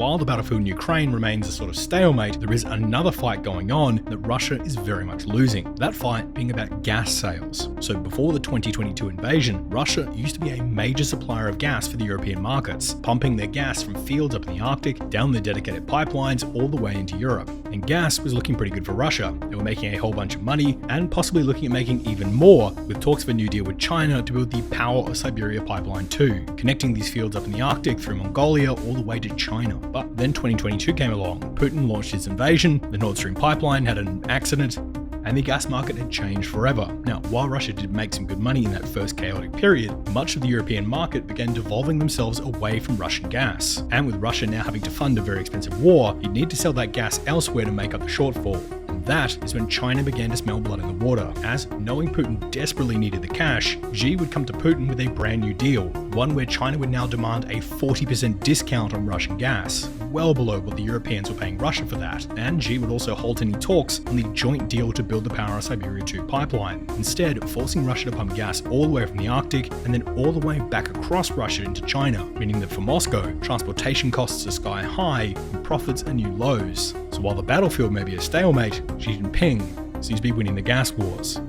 while the battlefield in Ukraine remains a sort of stalemate, there is another fight going on that Russia is very much losing. That fight being about gas sales. So before the 2022 invasion, Russia used to be a major supplier of gas for the European markets, pumping their gas from fields up in the Arctic, down the dedicated pipelines all the way into Europe. And gas was looking pretty good for Russia. They were making a whole bunch of money and possibly looking at making even more, with talks of a new deal with China to build the Power of Siberia Pipeline 2, connecting these fields up in the Arctic through Mongolia all the way to China. But then 2022 came along. Putin launched his invasion, the Nord Stream pipeline had an accident, and the gas market had changed forever. Now, while Russia did make some good money in that first chaotic period, much of the European market began devolving themselves away from Russian gas. And with Russia now having to fund a very expensive war, you'd need to sell that gas elsewhere to make up the shortfall. And that is when China began to smell blood in the water, as knowing Putin desperately needed the cash, Xi would come to Putin with a brand new deal, one where China would now demand a 40% discount on Russian gas, well below what the Europeans were paying Russia for that. And Xi would also halt any talks on the joint deal to build the Power of Siberia 2 pipeline, instead forcing Russia to pump gas all the way from the Arctic and then all the way back across Russia into China, meaning that for Moscow, transportation costs are sky high and profits are new lows. So while the battlefield may be a stalemate, Xi Jinping seems to be winning the gas wars.